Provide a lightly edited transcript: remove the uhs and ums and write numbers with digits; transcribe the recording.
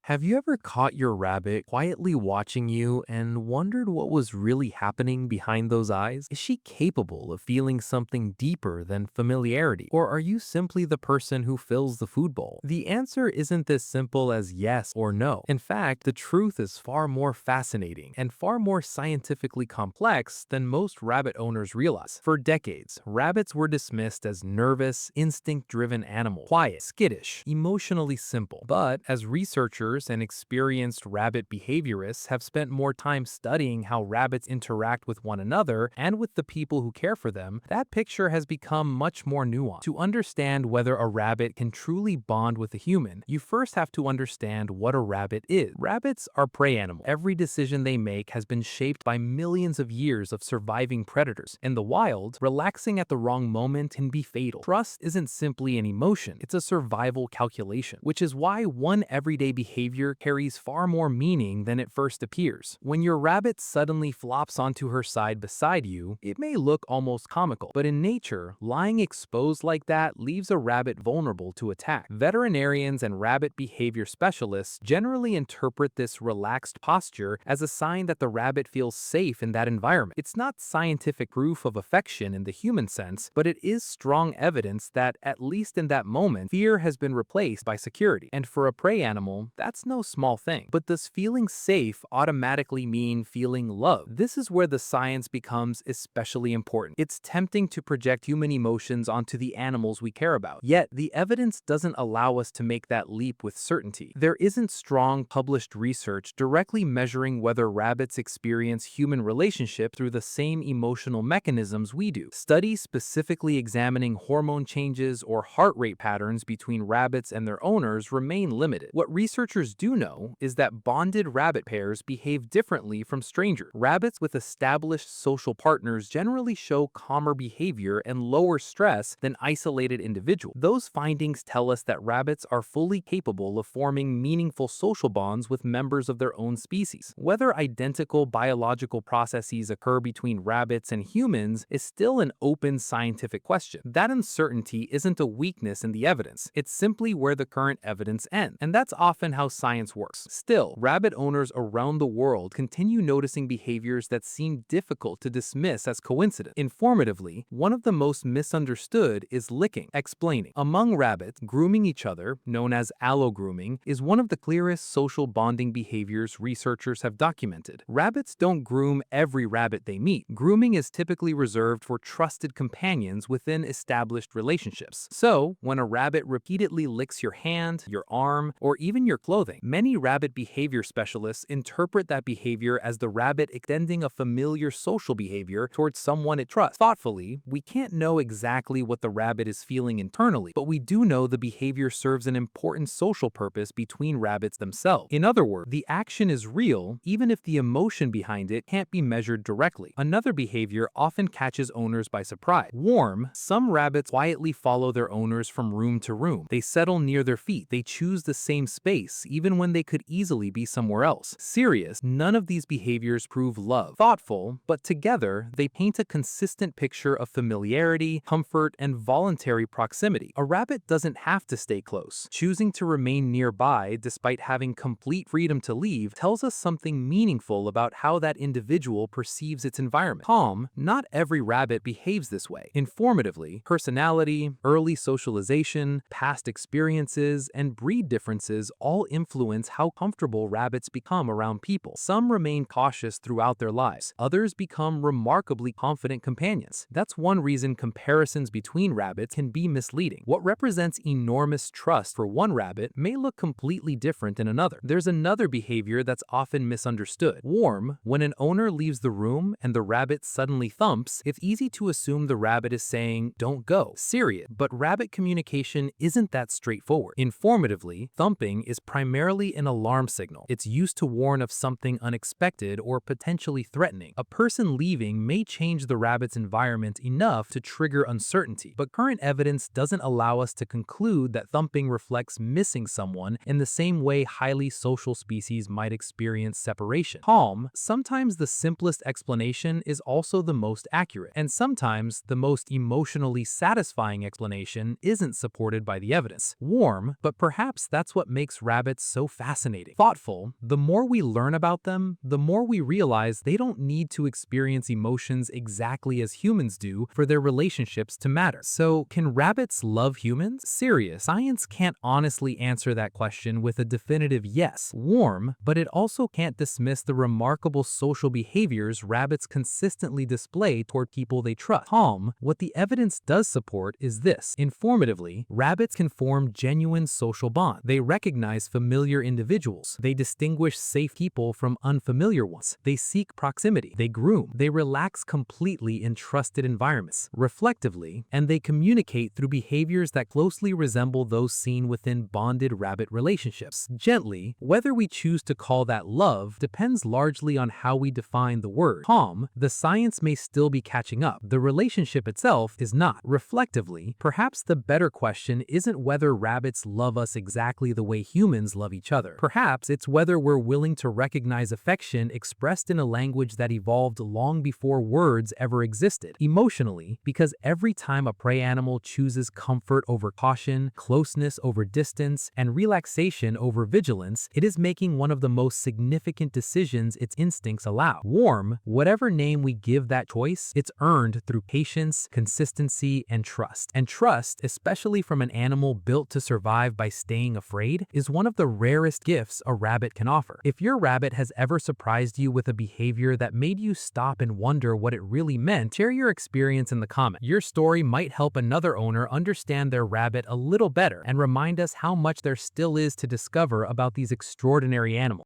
Have you ever caught your rabbit quietly watching you and wondered what was really happening behind those eyes? Is she capable of feeling something deeper than familiarity? Or are you simply the person who fills the food bowl? The answer isn't as simple as yes or no. In fact, the truth is far more fascinating and far more scientifically complex than most rabbit owners realize. For decades, rabbits were dismissed as nervous, instinct-driven animals, quiet, skittish, emotionally simple. But as researchers and experienced rabbit behaviorists have spent more time studying how rabbits interact with one another and with the people who care for them, that picture has become much more nuanced. To understand whether a rabbit can truly bond with a human, you first have to understand what a rabbit is. Rabbits are prey animals. Every decision they make has been shaped by millions of years of surviving predators. In the wild, relaxing at the wrong moment can be fatal. Trust isn't simply an emotion, it's a survival calculation, which is why one everyday behavior carries far more meaning than it first appears. When your rabbit suddenly flops onto her side beside you, it may look almost comical, but in nature, lying exposed like that leaves a rabbit vulnerable to attack. Veterinarians and rabbit behavior specialists generally interpret this relaxed posture as a sign that the rabbit feels safe in that environment. It's not scientific proof of affection in the human sense, but it is strong evidence that, at least in that moment, fear has been replaced by security. And for a prey animal, that's no small thing. But does feeling safe automatically mean feeling loved? This is where the science becomes especially important. It's tempting to project human emotions onto the animals we care about. Yet, the evidence doesn't allow us to make that leap with certainty. There isn't strong published research directly measuring whether rabbits experience human relationship through the same emotional mechanisms we do. Studies specifically examining hormone changes or heart rate patterns between rabbits and their owners remain limited. What researchers do know is that bonded rabbit pairs behave differently from strangers. Rabbits with established social partners generally show calmer behavior and lower stress than isolated individuals. Those findings tell us that rabbits are fully capable of forming meaningful social bonds with members of their own species. Whether identical biological processes occur between rabbits and humans is still an open scientific question. That uncertainty isn't a weakness in the evidence, it's simply where the current evidence ends. And that's often how science works. Still, rabbit owners around the world continue noticing behaviors that seem difficult to dismiss as coincidence. Informatively, one of the most misunderstood is licking, explaining. Among rabbits, grooming each other, known as allo-grooming, is one of the clearest social bonding behaviors researchers have documented. Rabbits don't groom every rabbit they meet. Grooming is typically reserved for trusted companions within established relationships. So, when a rabbit repeatedly licks your hand, your arm, or even your clothing, many rabbit behavior specialists interpret that behavior as the rabbit extending a familiar social behavior towards someone it trusts. Thoughtfully, we can't know exactly what the rabbit is feeling internally, but we do know the behavior serves an important social purpose between rabbits themselves. In other words, the action is real, even if the emotion behind it can't be measured directly. Another behavior often catches owners by surprise. Warm, some rabbits quietly follow their owners from room to room. They settle near their feet. They choose the same space, even when they could easily be somewhere else. Serious, none of these behaviors prove love. Thoughtful, but together, they paint a consistent picture of familiarity, comfort, and voluntary proximity. A rabbit doesn't have to stay close. Choosing to remain nearby, despite having complete freedom to leave, tells us something meaningful about how that individual perceives its environment. Calm, not every rabbit behaves this way. Informatively, personality, early socialization, past experiences, and breed differences all influence how comfortable rabbits become around people. Some remain cautious throughout their lives. Others become remarkably confident companions. That's one reason comparisons between rabbits can be misleading. What represents enormous trust for one rabbit may look completely different in another. There's another behavior that's often misunderstood. Warm, when an owner leaves the room and the rabbit suddenly thumps, it's easy to assume the rabbit is saying, "Don't go." Serious, but rabbit communication isn't that straightforward. Informatively, thumping is primarily an alarm signal. It's used to warn of something unexpected or potentially threatening. A person leaving may change the rabbit's environment enough to trigger uncertainty, but current evidence doesn't allow us to conclude that thumping reflects missing someone in the same way highly social species might experience separation. Calm, sometimes the simplest explanation is also the most accurate, and sometimes the most emotionally satisfying explanation isn't supported by the evidence. Warm, but perhaps that's what makes rabbits rabbits so fascinating. Thoughtful, the more we learn about them, the more we realize they don't need to experience emotions exactly as humans do for their relationships to matter. So, can rabbits love humans? Serious, science can't honestly answer that question with a definitive yes. Warm, but it also can't dismiss the remarkable social behaviors rabbits consistently display toward people they trust. Calm, what the evidence does support is this. Informatively, rabbits can form genuine social bonds. They recognize familiar individuals. They distinguish safe people from unfamiliar ones. They seek proximity. They groom. They relax completely in trusted environments. Reflectively, and they communicate through behaviors that closely resemble those seen within bonded rabbit relationships. Gently, whether we choose to call that love depends largely on how we define the word. Calm, the science may still be catching up. The relationship itself is not. Reflectively, perhaps the better question isn't whether rabbits love us exactly the way humans love each other. Perhaps it's whether we're willing to recognize affection expressed in a language that evolved long before words ever existed. Emotionally, because every time a prey animal chooses comfort over caution, closeness over distance, and relaxation over vigilance, it is making one of the most significant decisions its instincts allow. Warm, whatever name we give that choice, it's earned through patience, consistency, and trust. And trust, especially from an animal built to survive by staying afraid, is one of the rarest gifts a rabbit can offer. If your rabbit has ever surprised you with a behavior that made you stop and wonder what it really meant, share your experience in the comments. Your story might help another owner understand their rabbit a little better and remind us how much there still is to discover about these extraordinary animals.